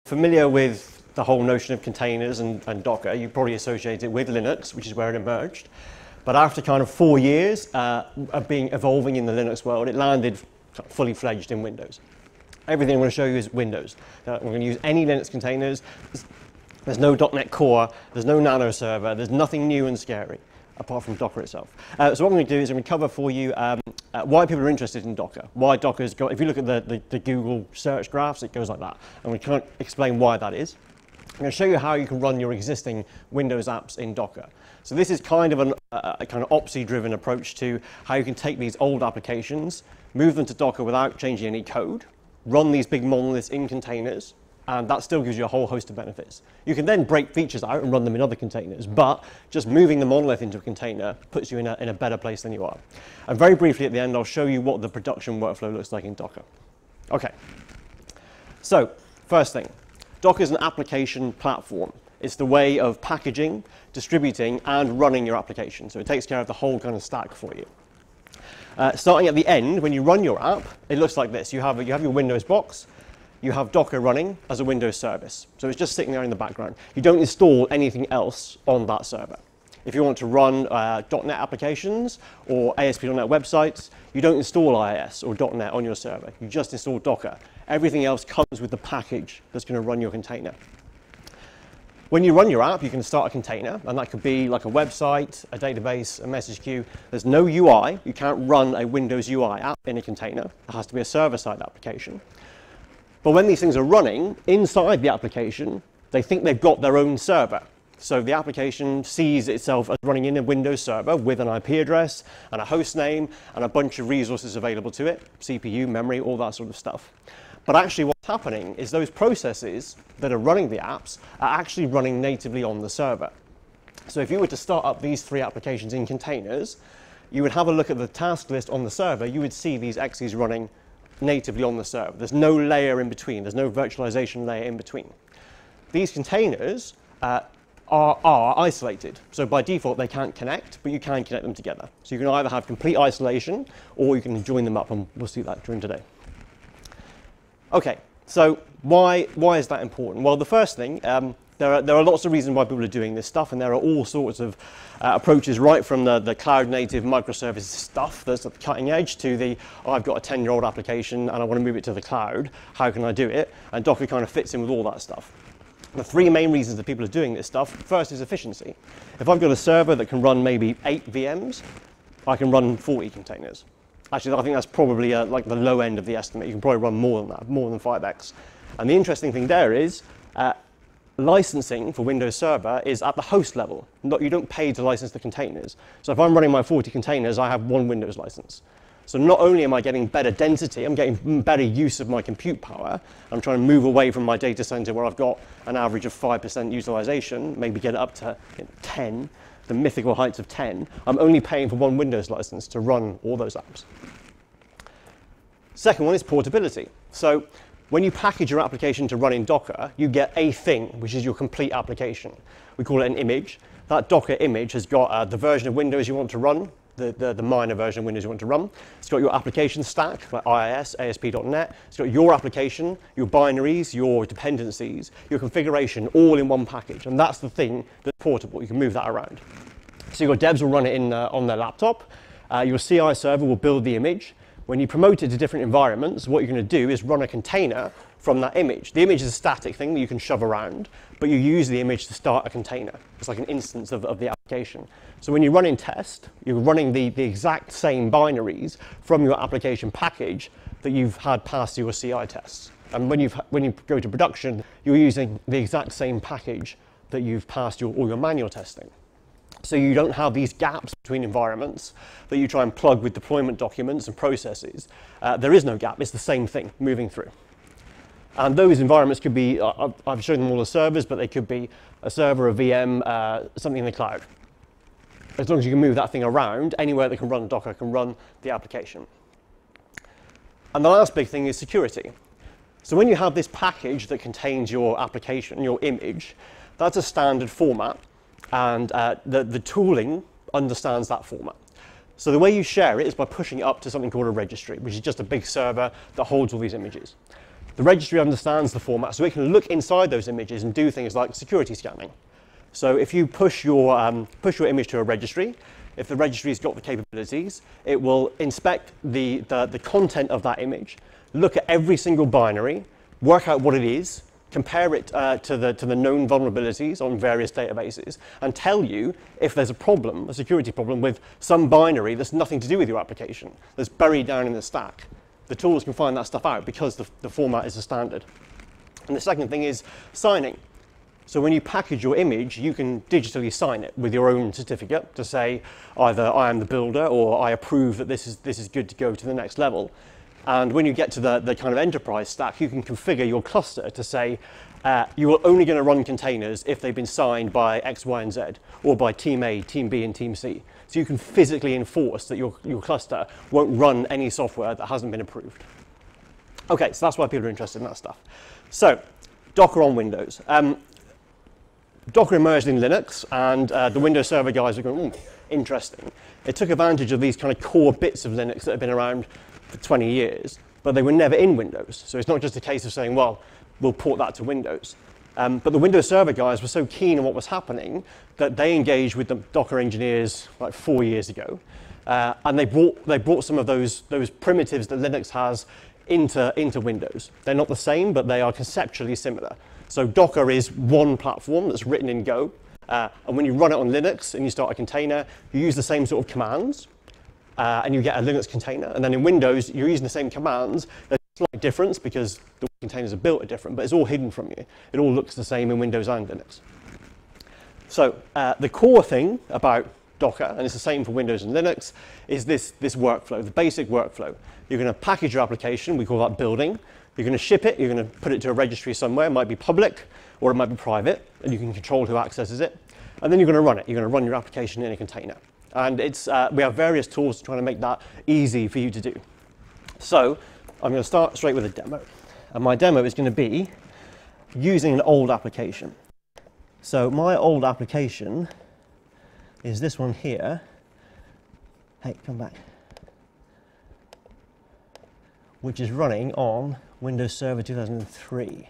familiar with the whole notion of containers and Docker. You probably associate it with Linux, which is where it emerged. But after kind of 4 years of evolving in the Linux world, it landed fully fledged in Windows. Everything I'm going to show you is Windows. We're going to use any Linux containers. There's no .NET Core, there's no Nano server, there's nothing new and scary apart from Docker itself. So what I'm going to do is I'm going to cover for you why people are interested in Docker, why Docker's got, if you look at the Google search graphs, it goes like that. I'm going to kind of explain why that is. I'm going to show you how you can run your existing Windows apps in Docker. So this is kind of a kind of OPSI-driven approach to how you can take these old applications, move them to Docker without changing any code, run these big monoliths in containers, and that still gives you a whole host of benefits. You can then break features out and run them in other containers, but just moving the monolith into a container puts you in a better place than you are. And very briefly at the end, I'll show you what the production workflow looks like in Docker. Okay, so first thing, Docker is an application platform. It's the way of packaging, distributing, and running your application. So it takes care of the whole kind of stack for you. Starting at the end, when you run your app, it looks like this. You have your Windows box. You have Docker running as a Windows service. So it's just sitting there in the background. You don't install anything else on that server. If you want to run .NET applications or ASP.NET websites, you don't install IIS or .NET on your server. You just install Docker. Everything else comes with the package that's going to run your container. When you run your app, you can start a container, and that could be like a website, a database, a message queue. There's no UI. You can't run a Windows UI app in a container. It has to be a server-side application. But when these things are running, inside the application, they think they've got their own server. So the application sees itself as running in a Windows server with an IP address and a host name and a bunch of resources available to it, CPU, memory, all that sort of stuff. But actually what's happening is those processes that are running the apps are actually running natively on the server. So if you were to start up these 3 applications in containers, you would have a look at the task list on the server, you would see these exes running natively on the server. There's no layer in between. There's no virtualization layer in between. These containers are isolated. So by default, they can't connect, but you can connect them together. So you can either have complete isolation, or you can join them up, and we'll see that during today. OK, so why is that important? Well, the first thing, there are lots of reasons why people are doing this stuff, and there are all sorts of approaches, right from the cloud-native microservices stuff that's at the cutting edge to the, oh, I've got a 10-year-old application and I want to move it to the cloud. How can I do it? And Docker kind of fits in with all that stuff. The 3 main reasons that people are doing this stuff, first is efficiency. If I've got a server that can run maybe 8 VMs, I can run 40 containers. Actually, I think that's probably like the low end of the estimate. You can probably run more than that, more than 5x. And the interesting thing there is, licensing for Windows Server is at the host level. You don't pay to license the containers. So if I'm running my 40 containers, I have 1 Windows license. So not only am I getting better density, I'm getting better use of my compute power. I'm trying to move away from my data center where I've got an average of 5% utilization, maybe get it up to 10, the mythical heights of 10. I'm only paying for 1 Windows license to run all those apps. Second one is portability. So when you package your application to run in Docker, you get a thing, which is your complete application. We call it an image. That Docker image has got the version of Windows you want to run, the minor version of Windows you want to run. It's got your application stack, like IIS, ASP.NET. It's got your application, your binaries, your dependencies, your configuration, all in one package. And that's the thing that's portable. You can move that around. So your devs will run it on their laptop. Your CI server will build the image. When you promote it to different environments, what you're going to do is run a container from that image. The image is a static thing that you can shove around, but you use the image to start a container. It's like an instance of the application. So when you run in test, you're running the exact same binaries from your application package that you've had pass your CI tests. And when you go to production, you're using the exact same package that you've passed all your manual testing. So you don't have these gaps between environments that you try and plug with deployment documents and processes. There is no gap. It's the same thing moving through. And those environments could be, I've shown them all as servers, but they could be a server, a VM, something in the cloud. As long as you can move that thing around, anywhere that can run Docker can run the application. And the last big thing is security. So when you have this package that contains your application, your image, that's a standard format. And the tooling understands that format. So the way you share it is by pushing it up to something called a registry, which is just a big server that holds all these images. The registry understands the format, so it can look inside those images and do things like security scanning. So if you push your image to a registry, if the registry's got the capabilities, it will inspect the content of that image, look at every single binary, work out what it is, compare it to the known vulnerabilities on various databases, and tell you if there's a problem, a security problem, with some binary that's nothing to do with your application, that's buried down in the stack. The tools can find that stuff out because the format is a standard. And the second thing is signing. So when you package your image, you can digitally sign it with your own certificate to say either I am the builder or I approve that this is good to go to the next level. And when you get to the kind of enterprise stack, you can configure your cluster to say you are only going to run containers if they've been signed by X, Y, and Z, or by Team A, Team B, and Team C. So you can physically enforce that your cluster won't run any software that hasn't been approved. Okay, so that's why people are interested in that stuff. So Docker on Windows. Docker emerged in Linux, and the Windows Server guys were going, interesting. It took advantage of these kind of core bits of Linux that have been around for 20 years, but they were never in Windows. So it's not just a case of saying, well, we'll port that to Windows. But the Windows Server guys were so keen on what was happening that they engaged with the Docker engineers like 4 years ago, and they brought some of those primitives that Linux has into Windows. They're not the same, but they are conceptually similar. So Docker is one platform that's written in Go, and when you run it on Linux and you start a container, you use the same sort of commands, and you get a Linux container. And then in Windows, you're using the same commands. There's a slight difference because the containers are built are different, but it's all hidden from you. It all looks the same in Windows and Linux. So the core thing about Docker, and it's the same for Windows and Linux, is this workflow, the basic workflow. You're going to package your application, we call that building. You're going to ship it, you're going to put it to a registry somewhere. It might be public or it might be private, and you can control who accesses it. And then you're going to run it. You're going to run your application in a container. And we have various tools trying to make that easy for you to do. So I'm going to start straight with a demo. And my demo is going to be using an old application. So my old application is this one here. Hey, come back. Which is running on Windows Server 2003.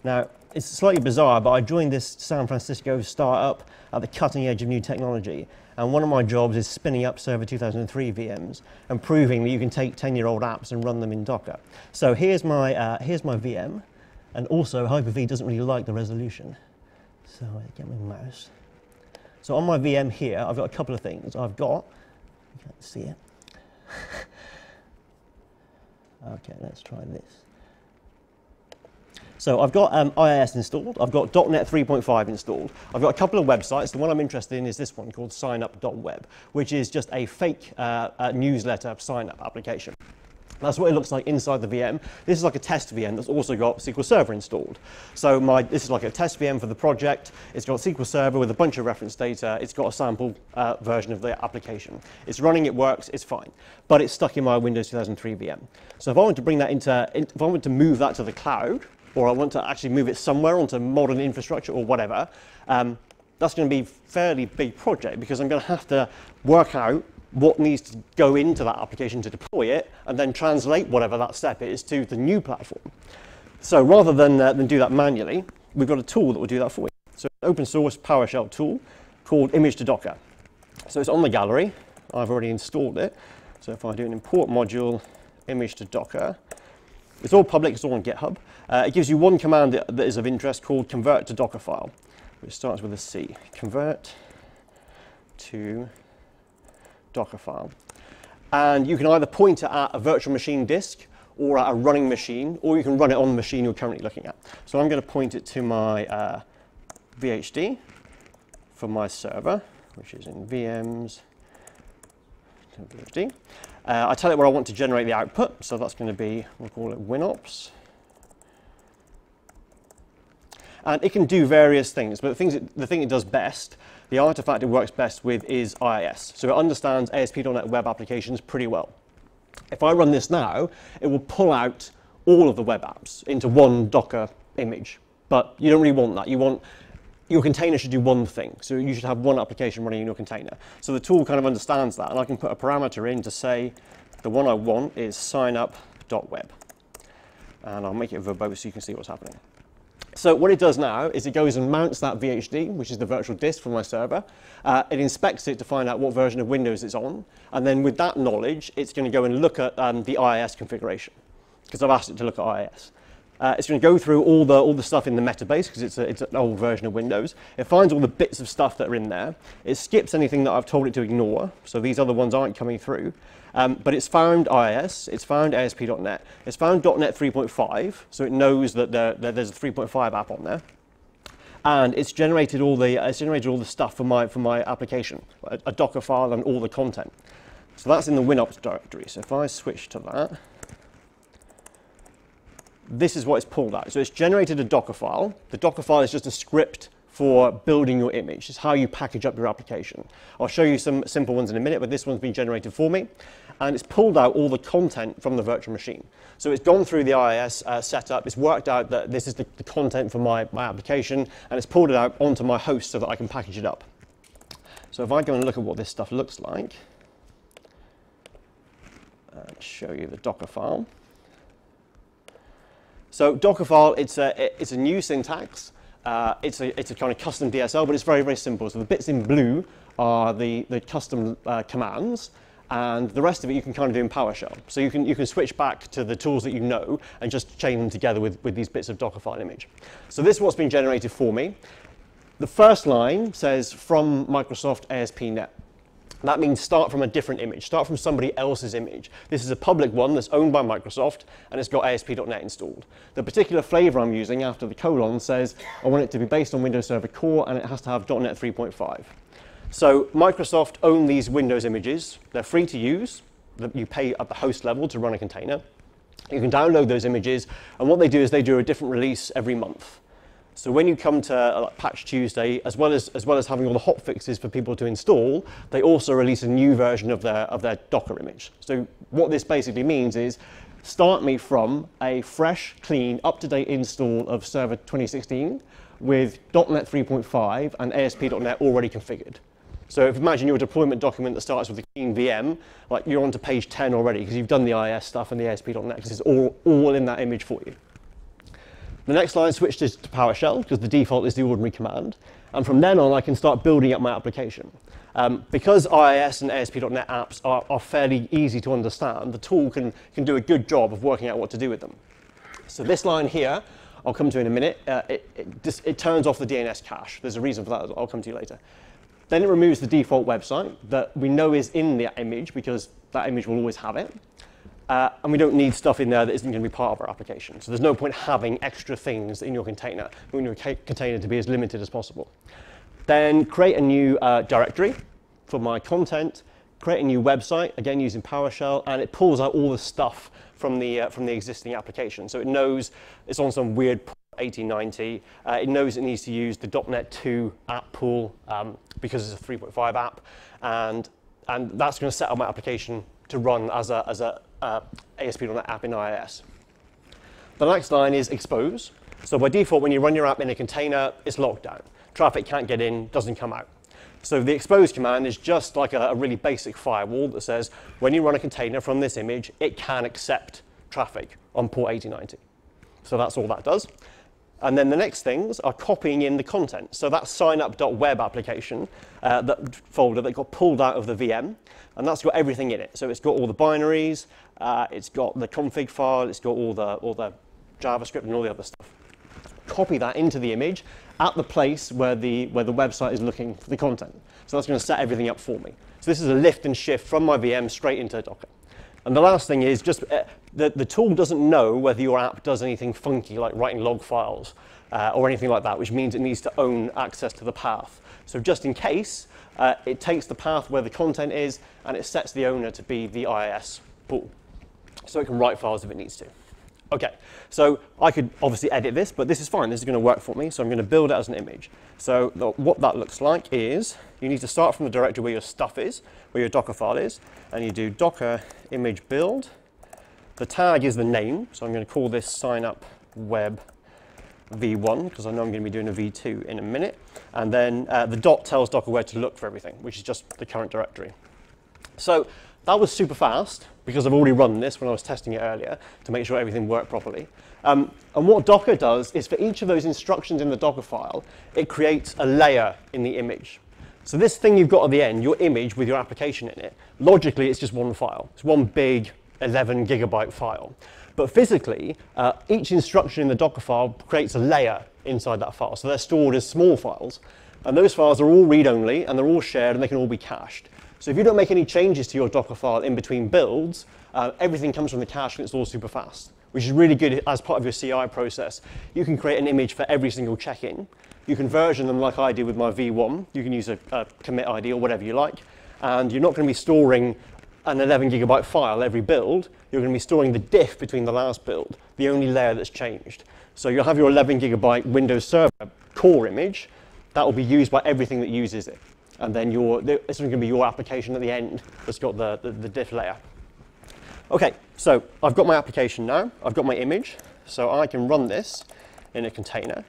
Now, it's slightly bizarre, but I joined this San Francisco startup at the cutting edge of new technology. And one of my jobs is spinning up Server 2003 VMs and proving that you can take 10-year-old apps and run them in Docker. So here's my VM. And also, Hyper-V doesn't really like the resolution. So I get my mouse. So on my VM here, I've got a couple of things. I've got, you can't see it. Okay, let's try this. So I've got IIS installed, I've got .NET 3.5 installed, I've got a couple of websites. The one I'm interested in is this one called signup.web, which is just a fake newsletter sign-up application. That's what it looks like inside the VM. This is like a test VM that's also got SQL Server installed. So this is like a test VM for the project. It's got SQL Server with a bunch of reference data. It's got a sample version of the application. It's running, it works, it's fine. But it's stuck in my Windows 2003 VM. So if I want to bring that if I want to move that to the cloud, or I want to actually move it somewhere onto modern infrastructure or whatever, that's going to be a fairly big project because I'm going to have to work out what needs to go into that application to deploy it, and then translate whatever that step is to the new platform. So rather than do that manually, we've got a tool that will do that for you. So an open source PowerShell tool called Image to Docker. So it's on the gallery. I've already installed it. So if I do an import module, image to Docker, it's all public, it's all on GitHub. It gives you one command that is of interest called convert to Docker file, which starts with a C. Convert to Docker file. And you can either point it at a virtual machine disk or at a running machine, or you can run it on the machine you're currently looking at. So I'm going to point it to my VHD for my server, which is in VMs, VHD. I tell it where I want to generate the output, so that's going to be, we'll call it Winops. And it can do various things, but the thing it does best, the artifact it works best with is IIS. So it understands ASP.NET Web applications pretty well. If I run this now, it will pull out all of the web apps into one Docker image. But you don't really want that. You want your container should do one thing. So you should have one application running in your container. So the tool kind of understands that, and I can put a parameter in to say the one I want is signup.web. And I'll make it verbose so you can see what's happening. So what it does now is it goes and mounts that VHD, which is the virtual disk for my server. It inspects it to find out what version of Windows it's on. And then with that knowledge, it's going to go and look at the IIS configuration, because I've asked it to look at IIS. It's going to go through all the stuff in the metabase, because it's an old version of Windows. It finds all the bits of stuff that are in there. It skips anything that I've told it to ignore, so these other ones aren't coming through. But it's found IIS, it's found ASP.NET, it's found .NET 3.5, so it knows that there's a 3.5 app on there. And it's generated all the stuff for my application, a Docker file and all the content. So that's in the Winops directory. So if I switch to that, this is what it's pulled out. So it's generated a Docker file. The Docker file is just a script for building your image. It's how you package up your application. I'll show you some simple ones in a minute, but this one's been generated for me. And it's pulled out all the content from the virtual machine. So it's gone through the IIS setup. It's worked out that this is the content for my application, and it's pulled it out onto my host so that I can package it up. So if I go and look at what this stuff looks like, and show you the Docker file. So Docker file, it's a new syntax. It's a kind of custom DSL, but it's very, very simple. So the bits in blue are the custom commands, and the rest of it you can kind of do in PowerShell. So you can switch back to the tools that you know and just chain them together with these bits of Docker file image. So this is what's been generated for me. The first line says from Microsoft ASP.NET. That means start from a different image, start from somebody else's image. This is a public one that's owned by Microsoft, and it's got ASP.NET installed. The particular flavor I'm using after the colon says I want it to be based on Windows Server Core, and it has to have .NET 3.5. So Microsoft own these Windows images. They're free to use. You pay at the host level to run a container. You can download those images, and what they do is they do a different release every month. So when you come to Patch Tuesday, as well as having all the hot fixes for people to install, they also release a new version of their Docker image. So what this basically means is start me from a fresh, clean, up-to-date install of Server 2016 with .NET 3.5 and ASP.NET already configured. So if imagine your deployment document that starts with a clean VM, like you're onto page 10 already because you've done the IIS stuff and the ASP.NET because it's all in that image for you. The next line switches to PowerShell because the default is the ordinary command. And from then on, I can start building up my application. Because IIS and ASP.NET apps are fairly easy to understand, the tool can do a good job of working out what to do with them. So this line here, I'll come to in a minute, it turns off the DNS cache. There's a reason for that. I'll come to you later. Then it removes the default website that we know is in the image because that image will always have it. And we don't need stuff in there that isn't going to be part of our application. So there's no point having extra things in your container. We want your container to be as limited as possible. Then create a new directory for my content, create a new website, again using PowerShell, and it pulls out all the stuff from the existing application. So it knows it's on some weird port 8090. It knows it needs to use the .NET 2 app pool because it's a 3.5 app, and that's going to set up my application to run as a ASP.NET app in IIS. The next line is expose. So by default, when you run your app in a container, it's locked down. Traffic can't get in, doesn't come out. So the expose command is just like a really basic firewall that says, when you run a container from this image, it can accept traffic on port 8090. So that's all that does. And then the next things are copying in the content. So that signup.web application, that folder that got pulled out of the VM, and that's got everything in it. So it's got all the binaries, it's got the config file, it's got all the JavaScript and all the other stuff. Copy that into the image at the place where the website is looking for the content. So that's going to set everything up for me. So this is a lift and shift from my VM straight into Docker. And the last thing is just the tool doesn't know whether your app does anything funky like writing log files or anything like that, which means it needs to own access to the path. So just in case, it takes the path where the content is and it sets the owner to be the IIS pool. So it can write files if it needs to. OK, so I could obviously edit this, but this is fine. This is going to work for me. So I'm going to build it as an image. So what that looks like is you need to start from the directory where your stuff is, where your Docker file is, and you do Docker image build. The tag is the name, so I'm going to call this signup web v1 because I know I'm going to be doing a v2 in a minute. And then the dot tells Docker where to look for everything, which is just the current directory. So that was super fast because I've already run this when I was testing it earlier to make sure everything worked properly. And what Docker does is for each of those instructions in the Docker file, it creates a layer in the image. So this thing you've got at the end, your image with your application in it, logically it's just one file. It's one big 11 gigabyte file. But physically, each instruction in the Docker file creates a layer inside that file. So they're stored as small files. And those files are all read-only, and they're all shared, and they can all be cached. So if you don't make any changes to your Docker file in between builds, everything comes from the cache and it's all super fast, which is really good as part of your CI process. You can create an image for every single check-in. You can version them like I did with my V1. You can use a commit ID or whatever you like. And you're not going to be storing an 11 gigabyte file every build. You're going to be storing the diff between the last build, the only layer that's changed. So you'll have your 11 gigabyte Windows Server core image. That will be used by everything that uses it. And then it's going to be your application at the end that's got the diff layer. OK, so I've got my application now. I've got my image. So I can run this in a container.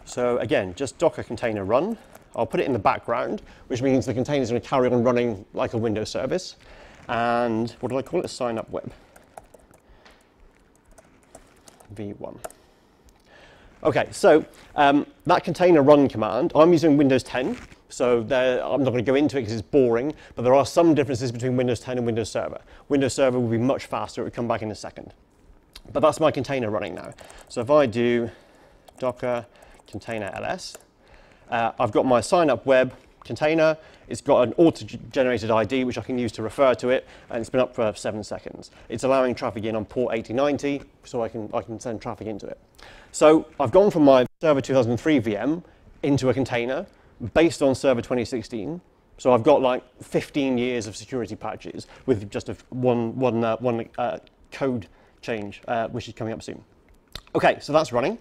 So again, just Docker container run. I'll put it in the background, which means the container is going to carry on running like a Windows service. And what do I call it? Sign up web. V1. OK, so that container run command, I'm using Windows 10. So I'm not going to go into it because it's boring, but there are some differences between Windows 10 and Windows Server. Windows Server will be much faster. It will come back in a second. But that's my container running now. So if I do Docker container ls, I've got my sign up web container. It's got an auto-generated ID, which I can use to refer to it, and it's been up for 7 seconds. It's allowing traffic in on port 8090, so I can send traffic into it. So I've gone from my Server 2003 VM into a container based on Server 2016. So I've got like 15 years of security patches with just one code change, which is coming up soon. OK, so that's running.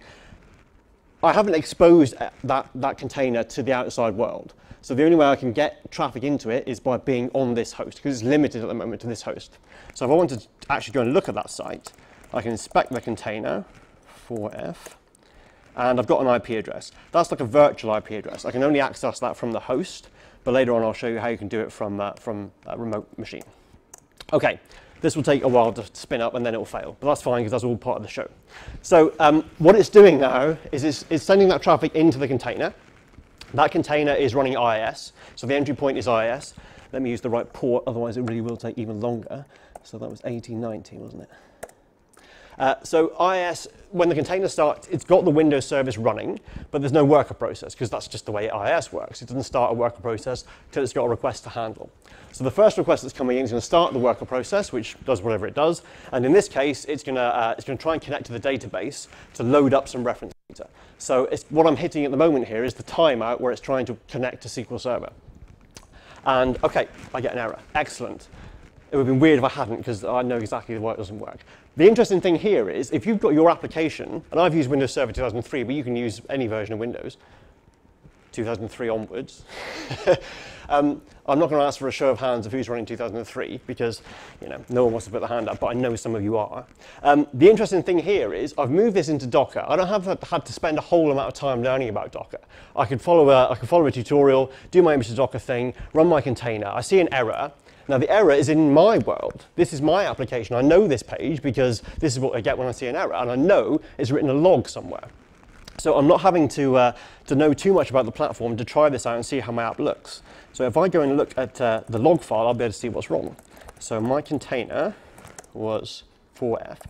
I haven't exposed that container to the outside world. So the only way I can get traffic into it is by being on this host, because it's limited at the moment to this host. So if I wanted to actually go and look at that site, I can inspect the container, 4F, and I've got an IP address. That's like a virtual IP address. I can only access that from the host, but later on I'll show you how you can do it from a remote machine. OK, this will take a while to spin up and then it will fail, but that's fine because that's all part of the show. So what it's doing now is it's sending that traffic into the container. That container is running IIS, so the entry point is IIS. Let me use the right port, otherwise it really will take even longer. So that was 8090, wasn't it? So IIS, when the container starts, it's got the Windows service running, but there's no worker process, because that's just the way IIS works. It doesn't start a worker process until it's got a request to handle. So the first request that's coming in is going to start the worker process, which does whatever it does. And in this case, it's going to try and connect to the database to load up some reference data. So what I'm hitting at the moment here is the timeout where it's trying to connect to SQL Server. And OK, I get an error. Excellent. It would have been weird if I hadn't, because I know exactly why it doesn't work. The interesting thing here is, if you've got your application, and I've used Windows Server 2003, but you can use any version of Windows, 2003 onwards. I'm not going to ask for a show of hands of who's running 2003, because no one wants to put their hand up, but I know some of you are. The interesting thing here is, I've moved this into Docker. I don't have had to spend a whole amount of time learning about Docker. I could follow a tutorial, do my image to Docker thing, run my container. I see an error. Now, the error is in my world. This is my application. I know this page because this is what I get when I see an error. And I know it's written a log somewhere. So I'm not having to know too much about the platform to try this out and see how my app looks. So if I go and look at the log file, I'll be able to see what's wrong. So my container was 4F.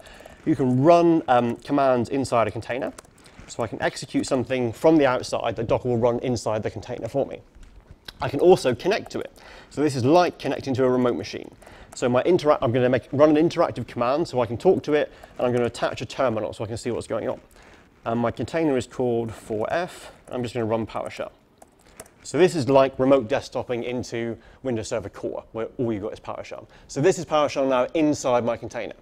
You can run commands inside a container. So I can execute something from the outside that Docker will run inside the container for me. I can also connect to it. So this is like connecting to a remote machine. So I'm going to run an interactive command so I can talk to it, and I'm going to attach a terminal so I can see what's going on. And my container is called 4F. I'm just going to run PowerShell. So this is like remote desktoping into Windows Server Core, where all you've got is PowerShell. So this is PowerShell now inside my container.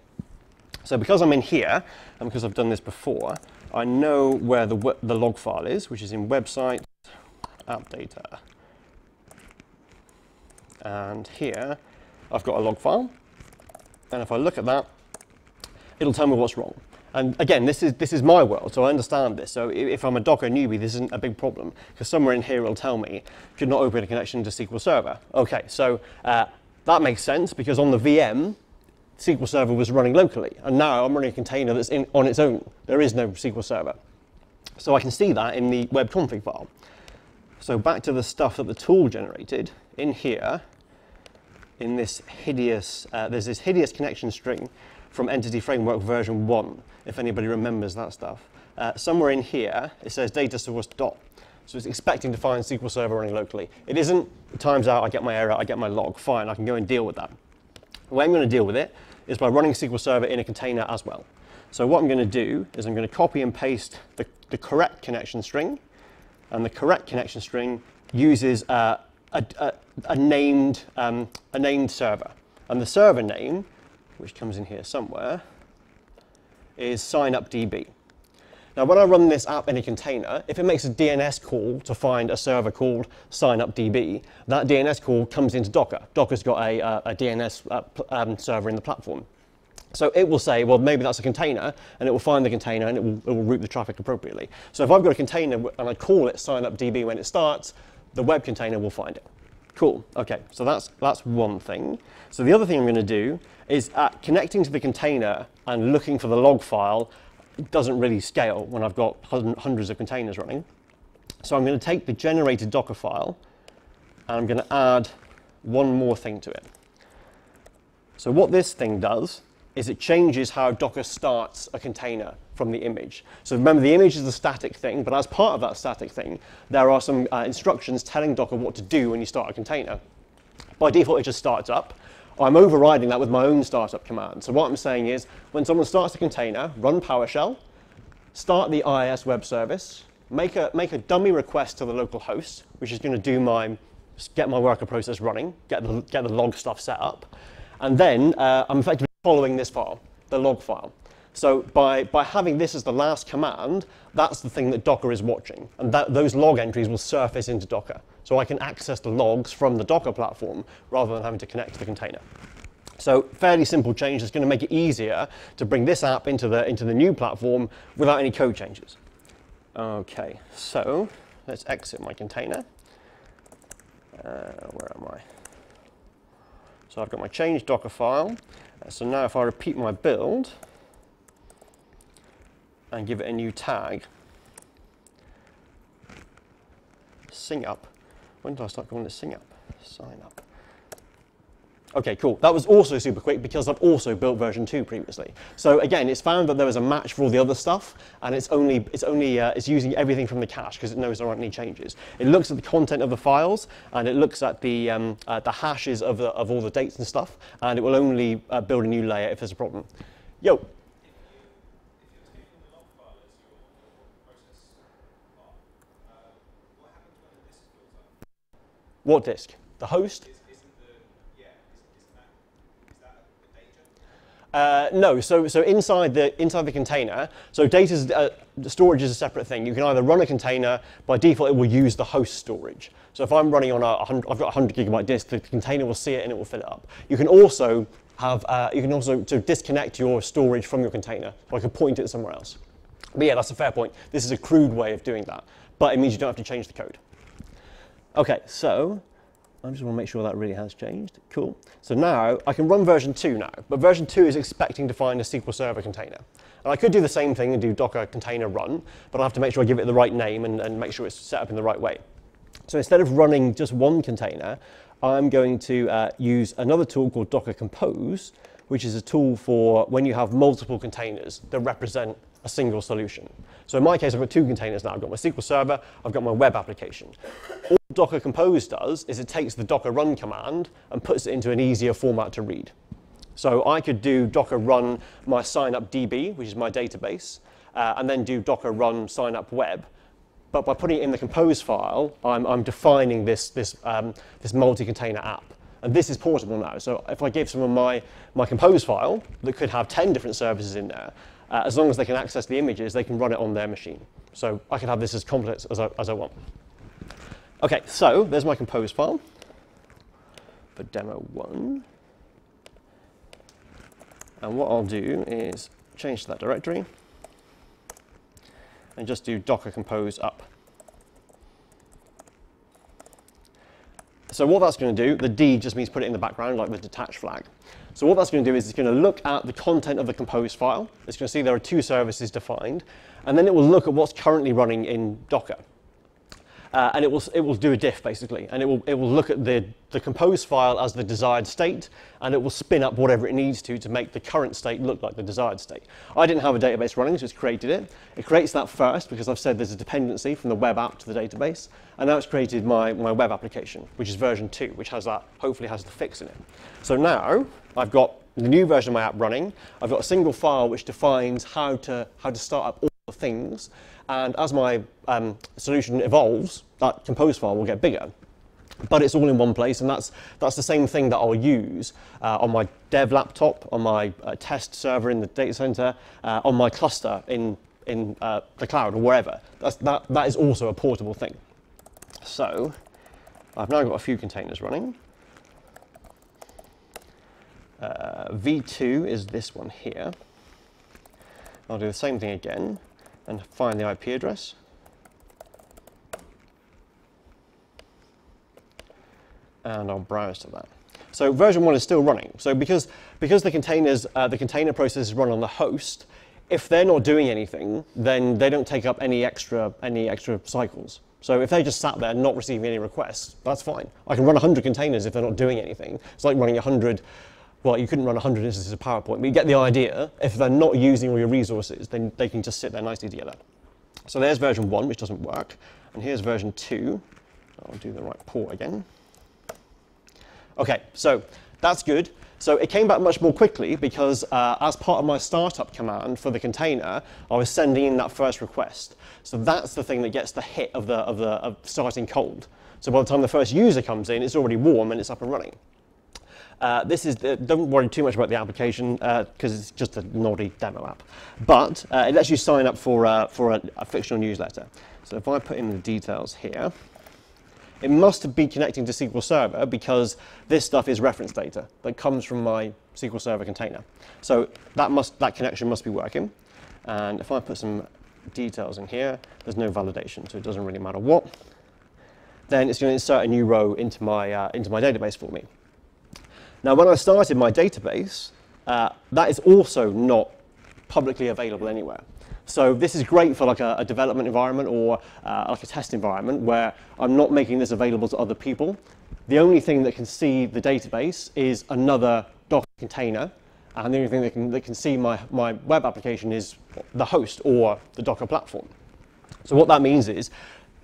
So because I'm in here, and because I've done this before, I know where the log file is, which is in website, app data. And here, I've got a log file. And if I look at that, it'll tell me what's wrong. And again, this is my world, so I understand this. So if I'm a Docker newbie, this isn't a big problem, because somewhere in here it'll tell me, could not open a connection to SQL Server. OK, so that makes sense because on the VM, SQL Server was running locally, and now I'm running a container that's on its own. There is no SQL Server. So I can see that in the web config file. So back to the stuff that the tool generated, in here, in this hideous, there's this hideous connection string from Entity Framework version 1, if anybody remembers that stuff. Somewhere in here, it says data source dot. So it's expecting to find SQL Server running locally. It isn't, it times out, I get my error, I get my log, fine, I can go and deal with that. The way I'm going to deal with it is by running SQL Server in a container as well. So what I'm going to do is I'm going to copy and paste the correct connection string, and the correct connection string uses a named server. And the server name, which comes in here somewhere, is signupdb. Now, when I run this app in a container, if it makes a DNS call to find a server called signupdb, that DNS call comes into Docker. Docker's got a DNS server in the platform. So it will say, well, maybe that's a container, and it will find the container, and it will route the traffic appropriately. So if I've got a container and I call it signupdb when it starts, the web container will find it. Cool. OK, so that's one thing. So the other thing I'm going to do is connecting to the container and looking for the log file doesn't really scale when I've got hundreds of containers running. So I'm going to take the generated Docker file, and I'm going to add one more thing to it. So what this thing does is it changes how Docker starts a container from the image. So remember, the image is a static thing, but as part of that static thing, there are some instructions telling Docker what to do when you start a container. By default, it just starts up. I'm overriding that with my own startup command. So what I'm saying is, when someone starts a container, run PowerShell, start the IIS web service, make a dummy request to the local host, which is going to get my worker process running, get the log stuff set up, and then I'm effectively following this file, the log file. So by having this as the last command, that's the thing that Docker is watching, and those log entries will surface into Docker. So I can access the logs from the Docker platform rather than having to connect to the container. So fairly simple change that's going to make it easier to bring this app into the new platform without any code changes. OK, so let's exit my container. Where am I? So I've got my change Docker file. So now if I repeat my build and give it a new tag, sing up. When did I start calling it sing up? Sign up. OK, cool. That was also super quick because I've also built version 2 previously. So again, it's found that there was a match for all the other stuff, and it's using everything from the cache because it knows there aren't any changes. It looks at the content of the files, and it looks at the hashes of all the dates and stuff, and it will only build a new layer if there's a problem. Yo. What disk? The host? No, so inside the container, so storage is a separate thing. You can either run a container, by default it will use the host storage. So if I'm running on I've got a 100 gigabyte disk, the container will see it and it will fill it up. You can also disconnect your storage from your container, so I can point it somewhere else. But yeah, that's a fair point. This is a crude way of doing that, but it means you don't have to change the code. OK, so I just want to make sure that really has changed. Cool. So now I can run version 2 now, but version 2 is expecting to find a SQL Server container. And I could do the same thing and do Docker container run, but I have to make sure I give it the right name and make sure it's set up in the right way. So instead of running just one container, I'm going to use another tool called Docker Compose, which is a tool for when you have multiple containers that represent a single solution. So in my case, I've got 2 containers now. I've got my SQL Server, I've got my web application. All Docker Compose does is it takes the Docker run command and puts it into an easier format to read. So I could do Docker run my signupdb, which is my database, and then do Docker run signup-web. But by putting it in the Compose file, I'm defining this multi-container app. And this is portable now. So if I give someone my Compose file that could have 10 different services in there, as long as they can access the images, they can run it on their machine. So I can have this as complex as I want. OK, so there's my Compose file for demo 1. And what I'll do is change to that directory and just do Docker Compose up. So what that's going to do, the D just means put it in the background, like the detached flag. So what that's going to do is it's going to look at the content of the compose file. It's going to see there are 2 services defined, and then it will look at what's currently running in Docker. And it will do a diff, basically, and it will look at the compose file as the desired state, and it will spin up whatever it needs to make the current state look like the desired state. I didn't have a database running, so it's created it. It creates that first, because I've said there's a dependency from the web app to the database, and now it's created my web application, which is version 2, which has that, hopefully has the fix in it. So now I've got the new version of my app running. I've got a single file which defines how to start up all the things. And as my solution evolves, that compose file will get bigger. But it's all in one place, and that's the same thing that I'll use on my dev laptop, on my test server in the data center, on my cluster in the cloud or wherever. That is also a portable thing. So I've now got a few containers running. V2 is this one here. I'll do the same thing again and find the IP address. And I'll browse to that. So version 1 is still running. So because the container process is run on the host, if they're not doing anything, then they don't take up any extra cycles. So if they just sat there not receiving any requests, that's fine. I can run 100 containers if they're not doing anything. It's like running 100. Well, you couldn't run 100 instances of PowerPoint, but you get the idea. If they're not using all your resources, then they can just sit there nicely together. So there's version 1, which doesn't work. And here's version 2. I'll do the right port again. OK, so that's good. So it came back much more quickly because as part of my startup command for the container, I was sending in that first request. So that's the thing that gets the hit of starting cold. So by the time the first user comes in, it's already warm and it's up and running. Don't worry too much about the application because it's just a naughty demo app. But it lets you sign up for a fictional newsletter. So if I put in the details here, it must be connecting to SQL Server because this stuff is reference data that comes from my SQL Server container. So that connection must be working. And if I put some details in here, there's no validation, so it doesn't really matter what. Then it's going to insert a new row into my database for me. Now, when I started my database, that is also not publicly available anywhere. So this is great for like a development environment or like a test environment where I'm not making this available to other people. The only thing that can see the database is another Docker container, and the only thing that can see my web application is the host or the Docker platform. So what that means is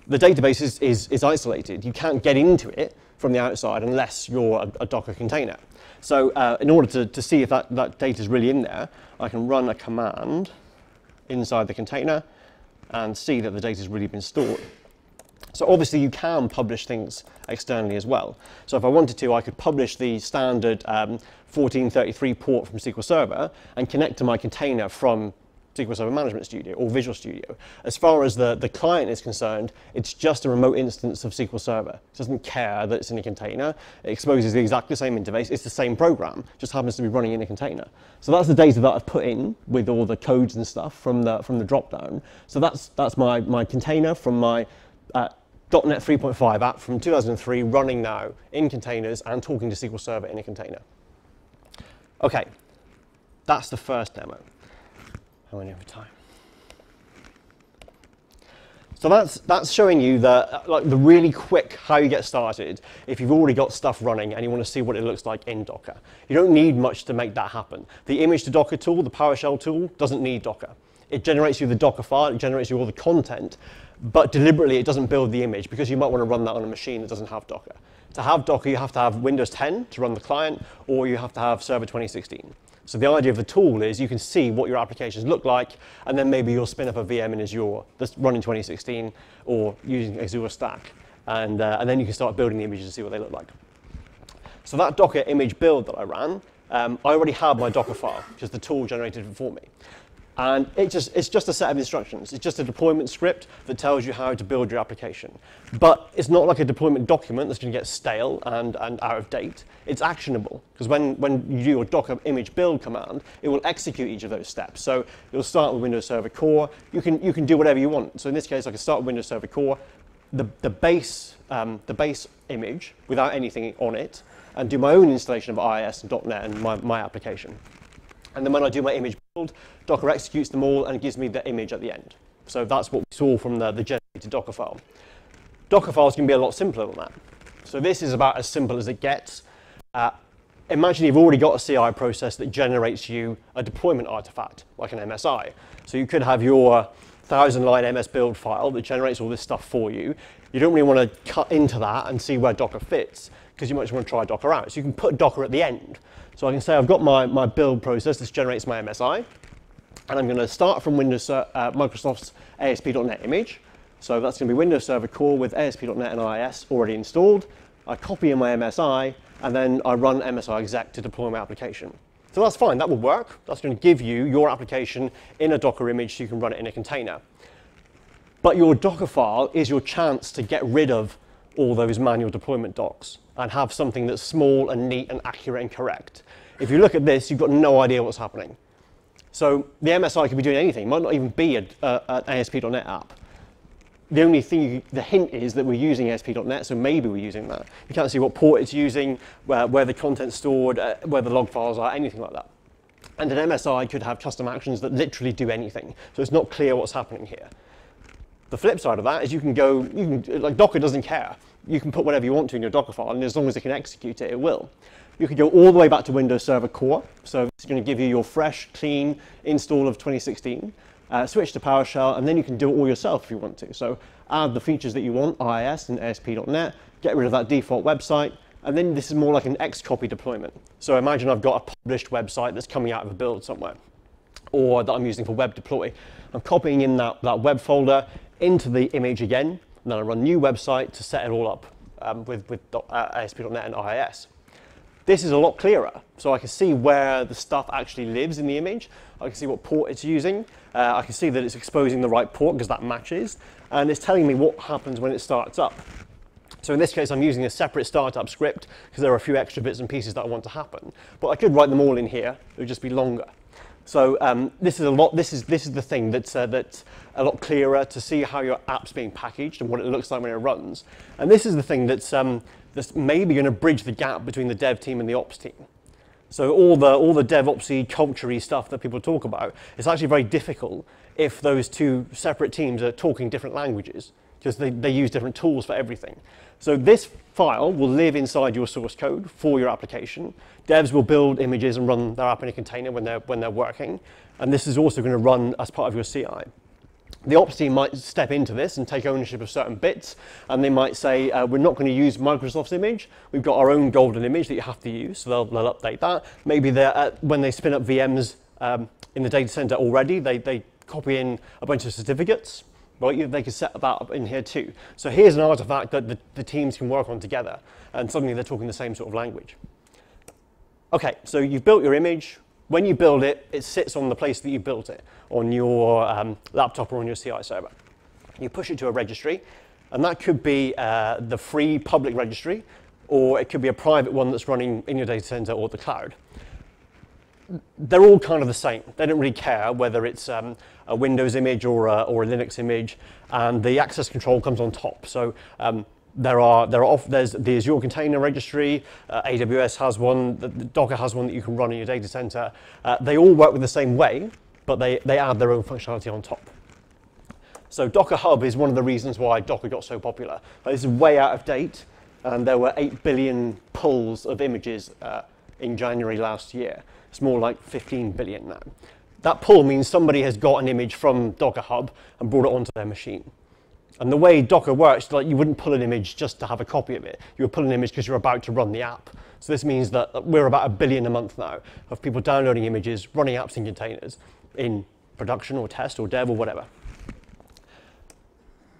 the database is isolated. You can't get into it from the outside unless you're a Docker container. So in order to see if that data is really in there, I can run a command inside the container and see that the data has really been stored. So obviously you can publish things externally as well. So if I wanted to, I could publish the standard 1433 port from SQL Server and connect to my container from SQL Server Management Studio or Visual Studio. As far as the client is concerned, it's just a remote instance of SQL Server. It doesn't care that it's in a container. It exposes the exactly same interface. It's the same program, just happens to be running in a container. So that's the data that I've put in with all the codes and stuff from the dropdown. So that's my container from my .NET 3.5 app from 2003 running now in containers and talking to SQL Server in a container. OK, that's the first demo. How many over time? So that's showing you the really quick how you get started if you've already got stuff running and you want to see what it looks like in Docker. You don't need much to make that happen. The image to Docker tool, the PowerShell tool, doesn't need Docker. It generates you the Docker file, it generates you all the content, but deliberately it doesn't build the image because you might want to run that on a machine that doesn't have Docker. To have Docker, you have to have Windows 10 to run the client, or you have to have Server 2016. So the idea of the tool is you can see what your applications look like, and then maybe you'll spin up a VM in Azure that's running 2016 or using Azure Stack, and then you can start building the images and see what they look like. So that Docker image build that I ran, I already had my Docker file because the tool generated it for me. And it's just a set of instructions. It's just a deployment script that tells you how to build your application. But it's not like a deployment document that's going to get stale and out of date. It's actionable, because when you do your Docker image build command, it will execute each of those steps. So you'll start with Windows Server Core. You can do whatever you want. So in this case, I can start with Windows Server Core, the base image without anything on it, and do my own installation of IIS and .NET and my application. And then when I do my image build, Docker executes them all and gives me the image at the end. So that's what we saw from the generated Docker file. Docker files can be a lot simpler than that. So this is about as simple as it gets. Imagine you've already got a CI process that generates you a deployment artifact, like an MSI. So you could have your 1,000-line MS build file that generates all this stuff for you. You don't really want to cut into that and see where Docker fits, because you might just want to try Docker out. So you can put Docker at the end. So I can say I've got my build process. This generates my MSI. And I'm going to start from Microsoft's ASP.NET image. So that's going to be Windows Server core with ASP.NET and IIS already installed. I copy in my MSI, and then I run MSI exec to deploy my application. So that's fine, that will work. That's going to give you your application in a Docker image so you can run it in a container. But your Docker file is your chance to get rid of all those manual deployment docs and have something that's small and neat and accurate and correct. If you look at this, you've got no idea what's happening. So the MSI could be doing anything. It might not even be an ASP.NET app. The only thing, the hint is that we're using ASP.NET, so maybe we're using that. You can't see what port it's using, where the content's stored, where the log files are, anything like that. And an MSI could have custom actions that literally do anything. So it's not clear what's happening here. The flip side of that is like Docker doesn't care. You can put whatever you want to in your Docker file, and as long as it can execute it, it will. You could go all the way back to Windows Server core. So it's going to give you your fresh, clean install of 2016. Switch to PowerShell, and then you can do it all yourself if you want to. So add the features that you want, IIS and ASP.NET, get rid of that default website, and then this is more like an Xcopy deployment. So imagine I've got a published website that's coming out of a build somewhere, or that I'm using for web deploy. I'm copying in that web folder into the image again, and then I run new website to set it all up with ASP.NET and IIS. This is a lot clearer, so I can see where the stuff actually lives in the image. I can see what port it's using. I can see that it's exposing the right port because that matches, and it's telling me what happens when it starts up. So in this case, I'm using a separate startup script because there are a few extra bits and pieces that I want to happen. But I could write them all in here. It would just be longer. So this is the thing that's a lot clearer to see how your app's being packaged and what it looks like when it runs. And this is the thing that's maybe going to bridge the gap between the dev team and the ops team. So all the DevOpsy, culture-y stuff that people talk about, it's actually very difficult if those two separate teams are talking different languages, because they use different tools for everything. So this file will live inside your source code for your application. Devs will build images and run their app in a container when they're working, and this is also going to run as part of your CI. The ops team might step into this and take ownership of certain bits, and they might say, we're not going to use Microsoft's image. We've got our own golden image that you have to use, so they'll update that. Maybe when they spin up VMs in the data center already, they copy in a bunch of certificates. Well, they can set that up in here too. So here's an artifact that the teams can work on together, and suddenly they're talking the same sort of language. Okay, so you've built your image. When you build it, it sits on the place that you built it, on your laptop or on your CI server. You push it to a registry, and that could be the free public registry, or it could be a private one that's running in your data center or the cloud. They're all kind of the same. They don't really care whether it's a Windows image or a Linux image, and the access control comes on top. So there's the Azure Container Registry, AWS has one, Docker has one that you can run in your data center. They all work with the same way, but they add their own functionality on top. So Docker Hub is one of the reasons why Docker got so popular. This is way out of date, and there were 8 billion pulls of images in January last year. It's more like 15 billion now. That pull means somebody has got an image from Docker Hub and brought it onto their machine. And the way Docker works, like you wouldn't pull an image just to have a copy of it. You would pull an image because you're about to run the app. So this means that we're about 1 billion a month now of people downloading images, running apps in containers in production or test or dev or whatever.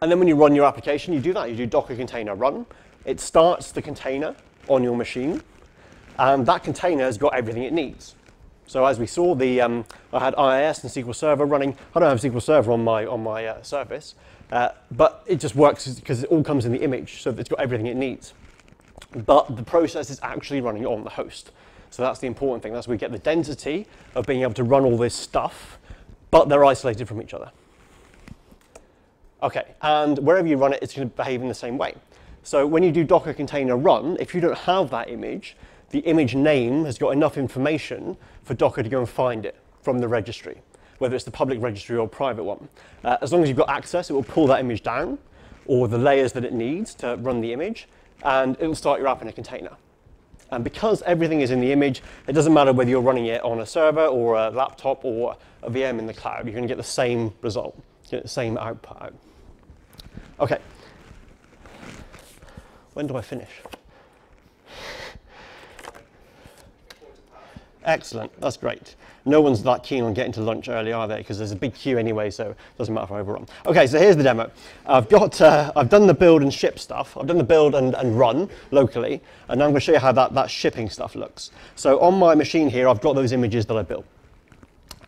And then when you run your application, you do that. You do Docker container run. It starts the container on your machine, and that container has got everything it needs. So as we saw, I had IIS and SQL Server running. I don't have SQL Server on my Surface, but it just works because it all comes in the image, so it's got everything it needs. But the process is actually running on the host. So that's the important thing. That's where we get the density of being able to run all this stuff, but they're isolated from each other. Okay, and wherever you run it, it's going to behave in the same way. So when you do Docker container run, if you don't have that image, the image name has got enough information for Docker to go and find it from the registry, whether it's the public registry or private one. As long as you've got access, it will pull that image down, or the layers that it needs to run the image, and it will start your app in a container. And because everything is in the image, it doesn't matter whether you're running it on a server or a laptop or a VM in the cloud, you're going to get the same result, get the same output out. Okay. When do I finish? Excellent, that's great. No one's that keen on getting to lunch early, are they? Because there's a big queue anyway, so it doesn't matter if I overrun. Okay, so here's the demo. I've done the build and ship stuff. I've done the build and run locally, and now I'm going to show you how that shipping stuff looks. So on my machine here, I've got those images that I built.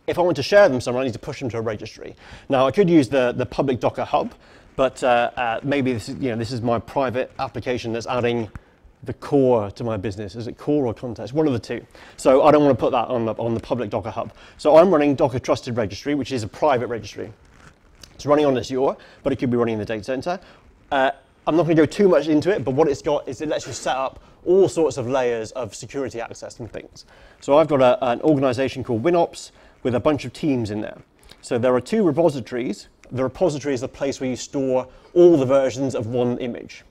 If I want to share them somewhere, I need to push them to a registry. Now, I could use the public Docker hub, but maybe this is my private application that's adding the core to my business. Is it core or context? One of the two. So I don't want to put that on the public Docker hub. So I'm running Docker Trusted Registry, which is a private registry. It's running on Azure, but it could be running in the data center. I'm not going to go too much into it, but what it's got is it lets you set up all sorts of layers of security access and things. So I've got an organization called Winops with a bunch of teams in there. So there are 2 repositories. The repository is the place where you store all the versions of one image.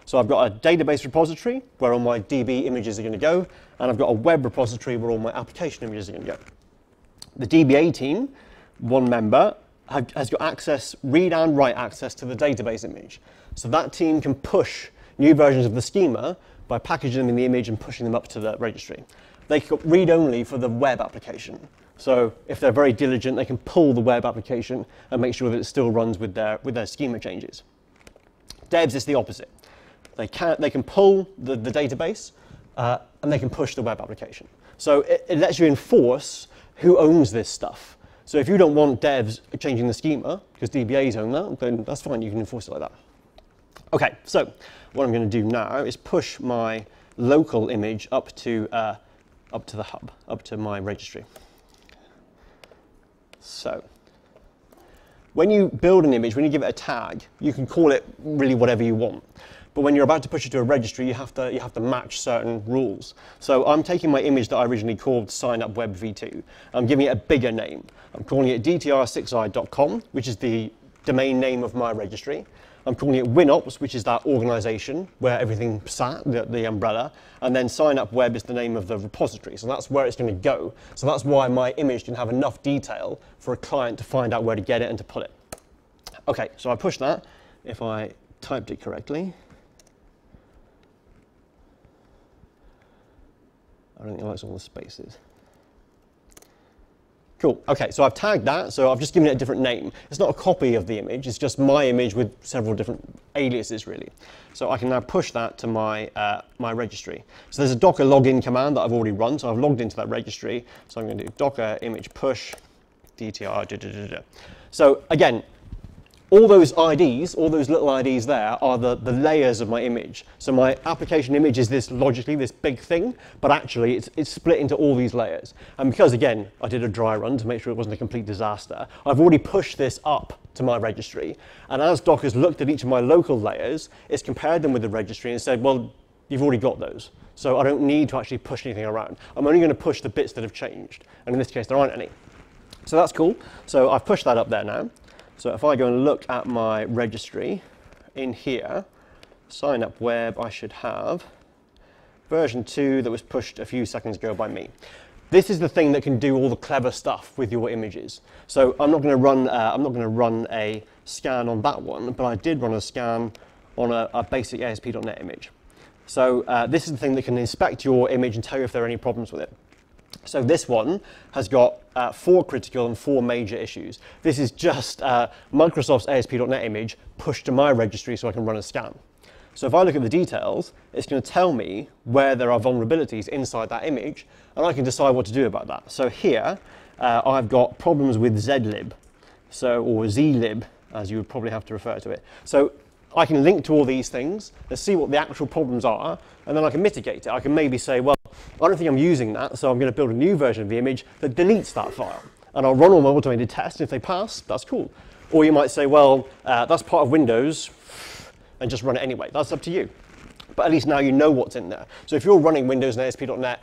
So I've got a database repository where all my DB images are going to go, and I've got a web repository where all my application images are going to go. The DBA team, one member, has got access, read and write access to the database image. So that team can push new versions of the schema by packaging them in the image and pushing them up to the registry. They can read only for the web application. So if they're very diligent, they can pull the web application and make sure that it still runs with their schema changes. Devs is the opposite. They can pull the database and they can push the web application. So it lets you enforce who owns this stuff. So if you don't want devs changing the schema, because DBAs own that, then that's fine, you can enforce it like that. Okay, so what I'm going to do now is push my local image up to the hub, up to my registry. So when you build an image, when you give it a tag, you can call it really whatever you want. But when you're about to push it to a registry, you have to match certain rules. So I'm taking my image that I originally called Sign Up Web v2. I'm giving it a bigger name. I'm calling it dtr6i.com, which is the domain name of my registry. I'm calling it Winops, which is that organization where everything sat, the umbrella. And then Sign Up Web is the name of the repository. So that's where it's going to go. So that's why my image can have enough detail for a client to find out where to get it and to pull it. Okay, so I push that. If I typed it correctly. I don't think it likes all the spaces. Cool, okay, so I've tagged that, so I've just given it a different name. It's not a copy of the image, it's just my image with several different aliases, really. So I can now push that to my, my registry. So there's a Docker login command that I've already run, so I've logged into that registry. So I'm going to do Docker image push, DTR, So again, all those IDs, all those little IDs there are the layers of my image. So my application image is this, logically, this big thing, but actually it's split into all these layers. And because, again, I did a dry run to make sure it wasn't a complete disaster, I've already pushed this up to my registry. And as Docker's looked at each of my local layers, it's compared them with the registry and said, well, you've already got those. So I don't need to actually push anything around. I'm only going to push the bits that have changed. And in this case, there aren't any. So that's cool. So I've pushed that up there now. So if I go and look at my registry in here, Sign Up Web, I should have version 2 that was pushed a few seconds ago by me. This is the thing that can do all the clever stuff with your images. So I'm not going to run a scan on that one, but I did run a scan on a basic ASP.NET image. So this is the thing that can inspect your image and tell you if there are any problems with it. So this one has got 4 critical and 4 major issues. This is just Microsoft's ASP.NET image pushed to my registry so I can run a scan. So if I look at the details, it's going to tell me where there are vulnerabilities inside that image, and I can decide what to do about that. So here, I've got problems with zlib, or zlib, as you would probably have to refer to it. So I can link to all these things and see what the actual problems are, and then I can mitigate it. I can maybe say, well, I don't think I'm using that, so I'm going to build a new version of the image that deletes that file. And I'll run all my automated tests, and if they pass, that's cool. Or you might say, well, that's part of Windows, and just run it anyway. That's up to you. But at least now you know what's in there. So if you're running Windows and ASP.NET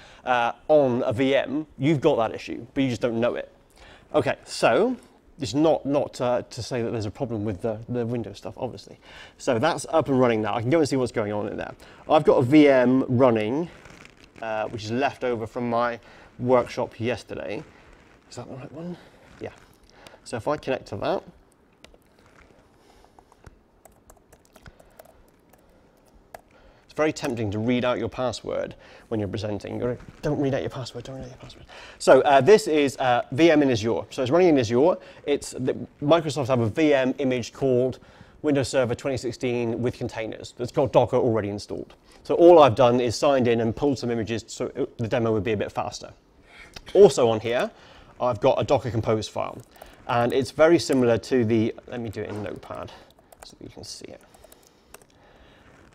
on a VM, you've got that issue, but you just don't know it. Okay, so it's not to say that there's a problem with the Windows stuff, obviously. So that's up and running now. I can go and see what's going on in there. I've got a VM running, which is left over from my workshop yesterday. Is that the right one? Yeah. So if I connect to that, very tempting to read out your password when you're presenting. Don't read out your password, don't read out your password. So this is VM in Azure. So it's running in Azure. Microsoft have a VM image called Windows Server 2016 with containers. It's got Docker already installed. So all I've done is signed in and pulled some images so the demo would be a bit faster. Also on here, I've got a Docker Compose file. And it's very similar to the, let me do it in Notepad so that you can see it.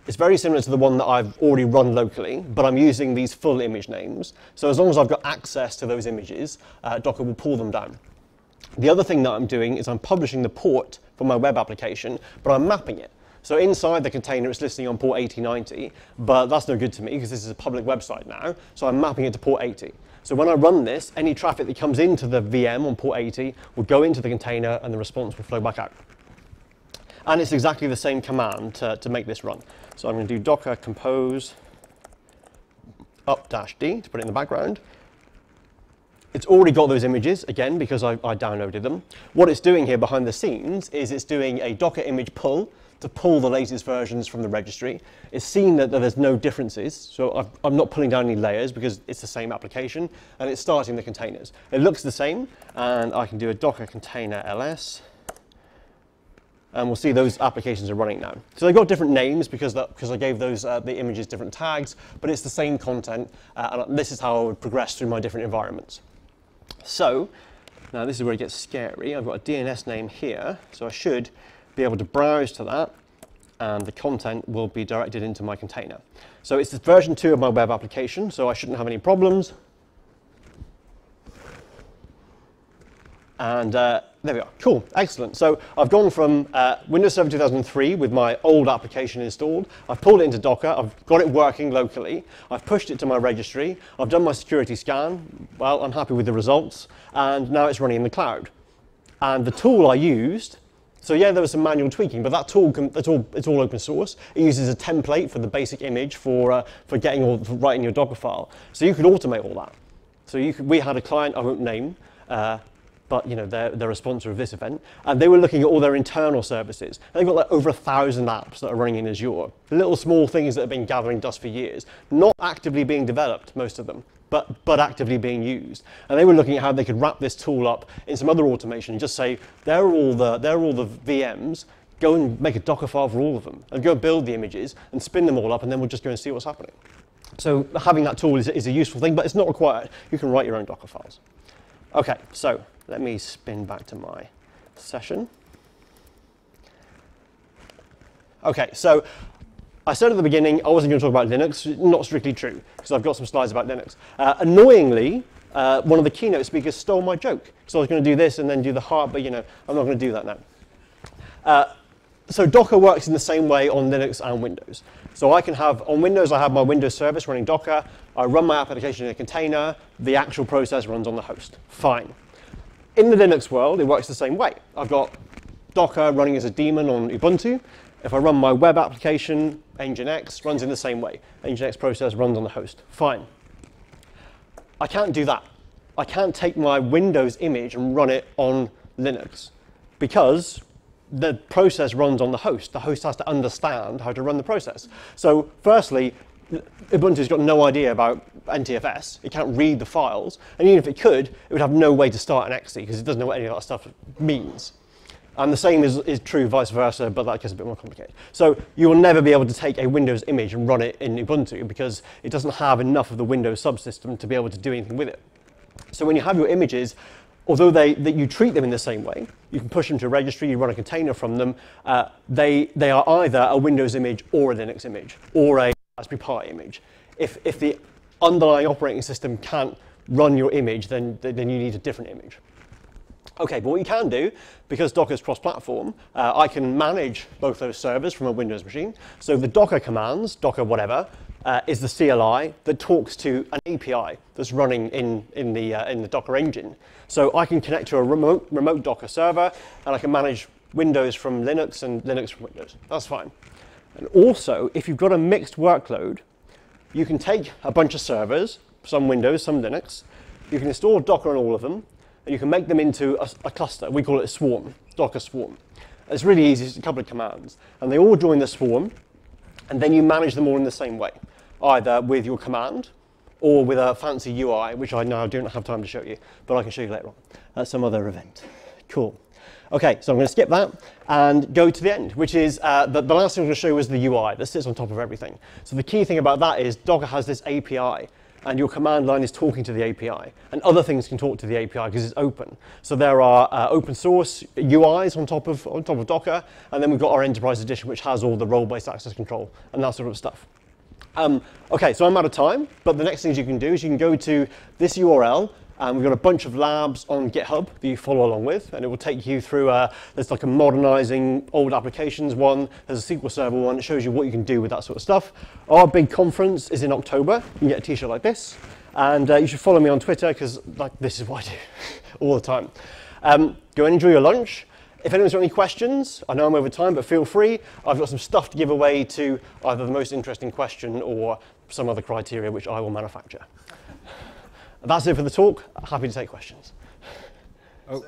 It's very similar to the one that I've already run locally, but I'm using these full image names. So as long as I've got access to those images, Docker will pull them down. The other thing that I'm doing is I'm publishing the port for my web application, but I'm mapping it. So inside the container, it's listing on port 8090, but that's no good to me because this is a public website now. So I'm mapping it to port 80. So when I run this, any traffic that comes into the VM on port 80 will go into the container and the response will flow back out. And it's exactly the same command to make this run. So I'm going to do docker compose up-d to put it in the background. It's already got those images, again, because I downloaded them. What it's doing here behind the scenes is it's doing a Docker image pull to pull the latest versions from the registry. It's seen that there's no differences, so I'm not pulling down any layers because it's the same application, and it's starting the containers. It looks the same, and I can do a docker container ls. And we'll see those applications are running now. So they've got different names because I gave those the images different tags, but it's the same content, and this is how I would progress through my different environments. So now this is where it gets scary. I've got a DNS name here, so I should be able to browse to that, and the content will be directed into my container. So it's the version 2 of my web application, so I shouldn't have any problems. And there we are. Cool, excellent. So I've gone from Windows Server 2003 with my old application installed. I've pulled it into Docker. I've got it working locally. I've pushed it to my registry. I've done my security scan. Well, I'm happy with the results. And now it's running in the cloud. And the tool I used, so yeah, there was some manual tweaking, but that tool, it's all open source. It uses a template for the basic image for writing your Docker file. So you could automate all that. So we had a client I won't name, but you know, they're a sponsor of this event, and they were looking at all their internal services. And they've got like over 1,000 apps that are running in Azure. Little small things that have been gathering dust for years, not actively being developed, most of them, but actively being used. And they were looking at how they could wrap this tool up in some other automation and just say, there are all the VMs, go and make a Docker file for all of them, and go and build the images and spin them all up, and then we'll just go and see what's happening. So having that tool is a useful thing, but it's not required. You can write your own Docker files. Okay, so let me spin back to my session. Okay, so I said at the beginning I wasn't going to talk about Linux. Not strictly true, because I've got some slides about Linux. Annoyingly, one of the keynote speakers stole my joke. So I was going to do this and then do the heart, but you know, I'm not going to do that now. So Docker works in the same way on Linux and Windows. So I can have, on Windows, I have my Windows service running Docker. I run my application in a container. The actual process runs on the host. Fine. In the Linux world, it works the same way. I've got Docker running as a daemon on Ubuntu. If I run my web application, Nginx runs in the same way. Nginx process runs on the host. Fine. I can't do that. I can't take my Windows image and run it on Linux because the process runs on the host. The host has to understand how to run the process. So firstly, Ubuntu's got no idea about NTFS. It can't read the files. And even if it could, it would have no way to start an exe because it doesn't know what any of that stuff means. And the same is true vice versa, but that gets a bit more complicated. So you will never be able to take a Windows image and run it in Ubuntu because it doesn't have enough of the Windows subsystem to be able to do anything with it. So when you have your images, although you treat them in the same way, you can push them to a registry, you run a container from them, they are either a Windows image or a Linux image, or a Raspberry Pi image. If the underlying operating system can't run your image, then you need a different image. Okay, but what you can do, because Docker's cross-platform, I can manage both those servers from a Windows machine. So the Docker commands, Docker whatever, is the CLI that talks to an API that's running in the Docker engine. So I can connect to a remote Docker server, and I can manage Windows from Linux and Linux from Windows. That's fine. And also, if you've got a mixed workload, you can take a bunch of servers, some Windows, some Linux, you can install Docker on all of them, and you can make them into a cluster. We call it a swarm, Docker swarm. It's really easy, it's a couple of commands. And they all join the swarm, and then you manage them all in the same way, either with your command or with a fancy UI, which I now don't have time to show you, but I can show you later on at some other event. Cool. Okay, so I'm going to skip that and go to the end, which is the last thing I'm going to show you is the UI that sits on top of everything. So the key thing about that is Docker has this API, and your command line is talking to the API. And other things can talk to the API because it's open. So there are open source UIs on top of Docker, and then we've got our Enterprise Edition, which has all the role-based access control and that sort of stuff. Okay, so I'm out of time, but the next things you can do is you can go to this URL, and we've got a bunch of labs on GitHub that you follow along with, and it will take you through, there's like a modernizing old applications one, there's a SQL Server one, it shows you what you can do with that sort of stuff. Our big conference is in October. You can get a t-shirt like this, and you should follow me on Twitter, because like, this is what I do all the time. Go and enjoy your lunch. If anyone's got any questions, I know I'm over time, but feel free. I've got some stuff to give away to either the most interesting question or some other criteria which I will manufacture. That's it for the talk. Happy to take questions. Oh.